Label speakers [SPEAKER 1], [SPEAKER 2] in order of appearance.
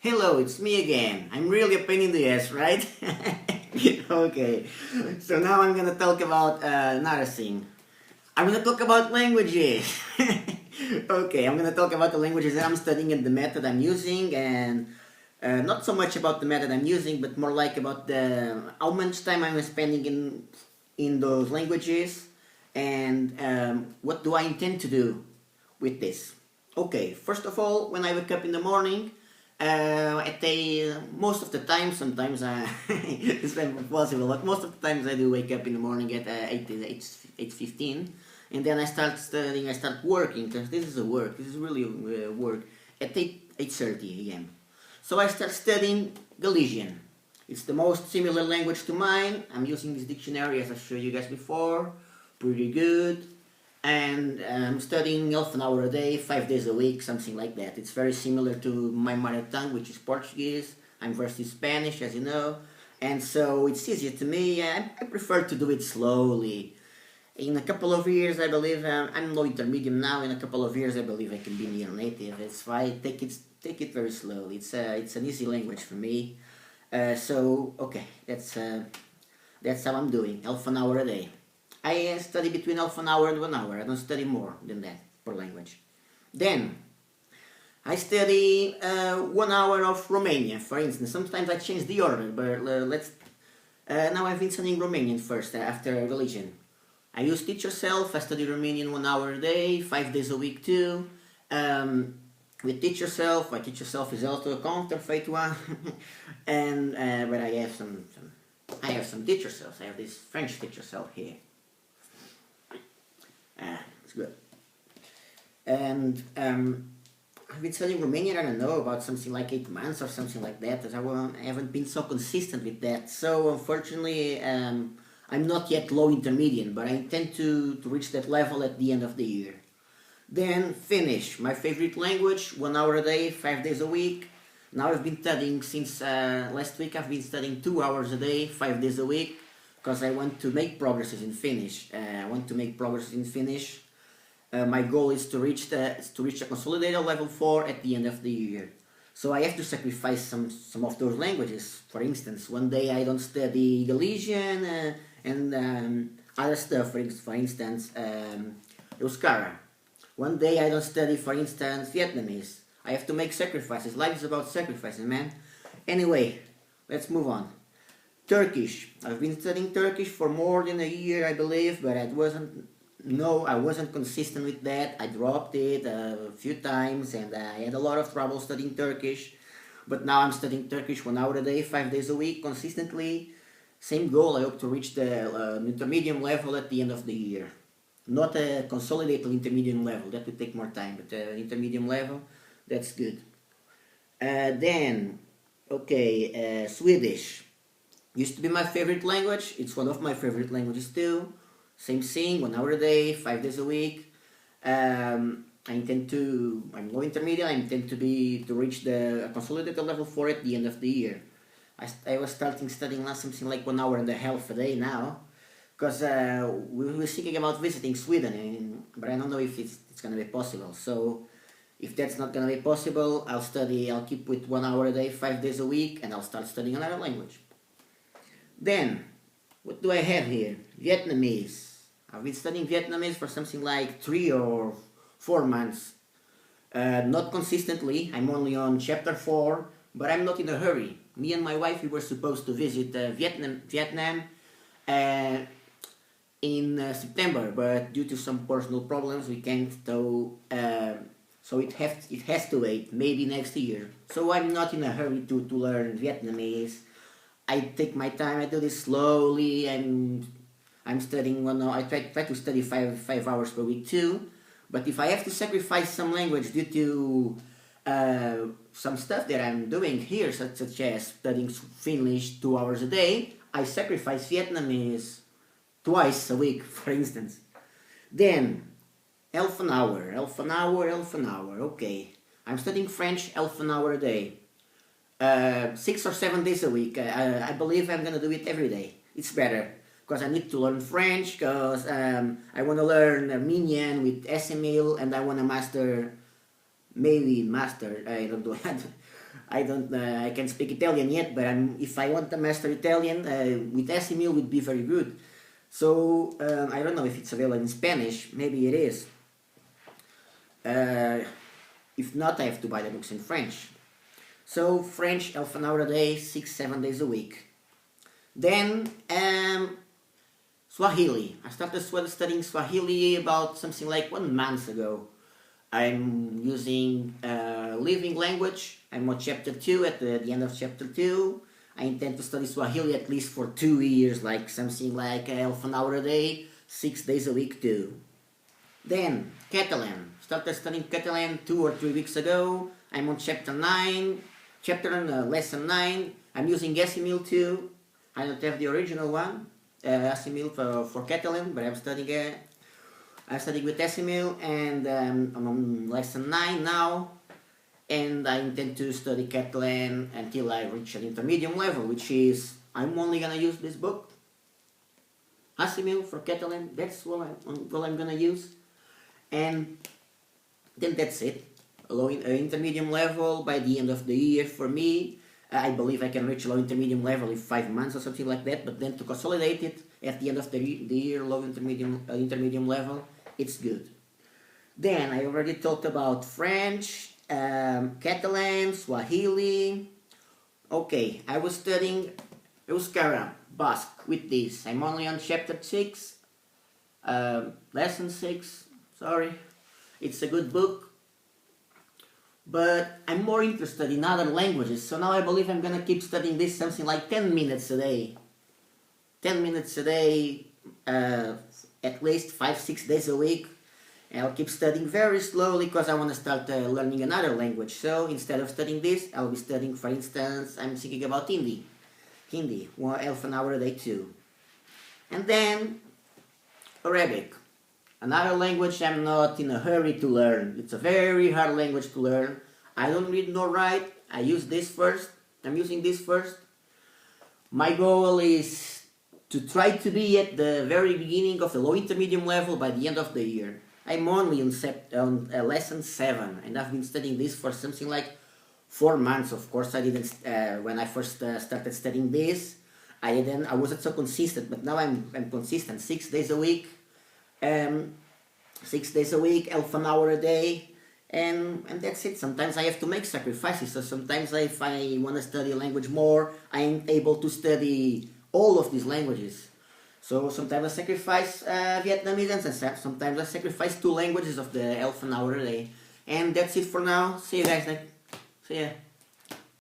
[SPEAKER 1] Hello, it's me again. I'm really a pain in the ass, right? Okay, so now I'm gonna talk about another thing. I'm gonna talk about languages. Okay, I'm gonna talk about the languages that I'm studying and the method I'm using, and not so much about the method I'm using, but more like about the how much time I'm spending in those languages, and what do I intend to do with this. Okay, first of all, when I wake up in the morning, most of the time, sometimes it's not possible, but most of the times I do wake up in the morning at 8:15, and then I start studying, I start working, because this is a work, this is really work, at 8:30 a.m. So I start studying Galician. It's the most similar language to mine. I'm using this dictionary as I showed you guys before, pretty good, and I'm studying half an hour a day, 5 days a week, something like that. It's very similar to my mother tongue, which is Portuguese. I'm versed in Spanish, as you know, and so it's easier to me. I prefer to do it slowly. In a couple of years, I believe I'm low intermediate now. In a couple of years, I believe I can be near native. It's why take it very slowly. It's an easy language for me. So okay, that's how I'm doing. Half an hour a day. I study between half an hour and 1 hour. I don't study more than that per language. Then I study 1 hour of Romanian, for instance. Sometimes I change the order, but let's. Now I've been studying Romanian first after religion. I use Teach Yourself. I study Romanian 1 hour a day, 5 days a week too. With Teach Yourself, my Teach Yourself is also a counterfeit one, and but I have some Teach Yourself. I have this French Teach Yourself here. It's good. And I've been studying Romanian, I don't know, about something like 8 months or something like that. I haven't been so consistent with that. So unfortunately, I'm not yet low intermediate, but I intend to reach that level at the end of the year. Then Finnish, my favorite language, 1 hour a day, 5 days a week. Now I've been studying since last week. I've been studying 2 hours a day, 5 days a week, because I want to make progresses in Finnish. I want to make progresses in Finnish. My goal is to reach a consolidated level 4 at the end of the year. So I have to sacrifice some of those languages. For instance, one day I don't study Galician and other stuff. For instance, Euskara. One day I don't study, for instance, Vietnamese. I have to make sacrifices. Life is about sacrifices, man. Anyway, let's move on. Turkish. I've been studying Turkish for more than a year, I believe, but I wasn't consistent with that. I dropped it a few times, and I had a lot of trouble studying Turkish. But now I'm studying Turkish 1 hour a day, 5 days a week, consistently. Same goal. I hope to reach the intermediate level at the end of the year. Not a consolidated intermediate level. That would take more time, but intermediate level, that's good. Then, okay, Swedish. Used to be my favorite language. It's one of my favorite languages too. Same thing, 1 hour a day, 5 days a week. I'm low intermediate. I intend to reach the consolidated level 4 at the end of the year. I was starting studying last something like 1 hour and a half a day now, because we were thinking about visiting Sweden, but I don't know if it's gonna be possible. So if that's not gonna be possible, I'll keep with 1 hour a day, 5 days a week, and I'll start studying another language. Then, what do I have here? Vietnamese. I've been studying Vietnamese for something like 3 or 4 months. Not consistently. I'm only on chapter 4, but I'm not in a hurry. Me and my wife, we were supposed to visit Vietnam in September, but due to some personal problems, we can't. So it has to wait. Maybe next year. So I'm not in a hurry to learn Vietnamese. I take my time. I do this slowly. I'm studying 1 hour. I try to study five hours per week too. But if I have to sacrifice some language due to some stuff that I'm doing here, such as studying Finnish 2 hours a day, I sacrifice Vietnamese twice a week, for instance. Then half an hour. Okay, I'm studying French half an hour a day. 6 or 7 days a week. I believe I'm gonna do it every day. It's better because I need to learn French. Because I want to learn Armenian with SML, and I want to master. Maybe master. I don't know. I can't speak Italian yet, but if I want to master Italian, with Esimil would be very good. So I don't know if it's available in Spanish. Maybe it is. If not, I have to buy the books in French. So French, half an hour a day, 6-7 days a week. Then Swahili. I started studying Swahili about something like 1 month ago. I'm using Living Language. I'm on chapter 2, at the end of chapter 2. I intend to study Swahili at least for 2 years, like something like half an hour a day, 6 days a week too. Then Catalan. Started studying Catalan 2 or 3 weeks ago. I'm on chapter 9, lesson 9. I'm using Esimil too. I don't have the original one, Esimil for Catalan, but I'm studying with Esimil, and I'm on lesson 9 now. And I intend to study Catalan until I reach an intermediate level, which is, I'm only gonna use this book, Esimil for Catalan. That's what I'm gonna use, and then that's it. Low intermediate level by the end of the year for me. I believe I can reach low intermediate level in 5 months or something like that. But then to consolidate it at the end of the year, low intermediate level, it's good. Then I already talked about French, Catalan, Swahili. Okay, I was studying Euskara, Basque with this. I'm only on chapter 6, lesson 6. Sorry, it's a good book. But I'm more interested in other languages, so now I believe I'm gonna keep studying this something like 10 minutes a day. 10 minutes a day, at least 5-6 days a week. And I'll keep studying very slowly because I want to start learning another language. So instead of studying this, I'll be studying, for instance, I'm thinking about Hindi, half an hour a day too. And then Arabic. Another language I'm not in a hurry to learn. It's a very hard language to learn. I don't read nor write. I'm using this first. My goal is to try to be at the very beginning of the low intermediate level by the end of the year. I'm only on lesson 7, and I've been studying this for something like 4 months. Of course, I didn't, when I first started studying this, I wasn't so consistent, but now I'm consistent, 6 days a week. 6 days a week, half an hour a day, and that's it. Sometimes I have to make sacrifices. So sometimes if I want to study a language more, I ain't able to study all of these languages. So sometimes I sacrifice Vietnamese, and sometimes I sacrifice 2 languages of the half an hour a day. And that's it for now. See you guys next. See ya.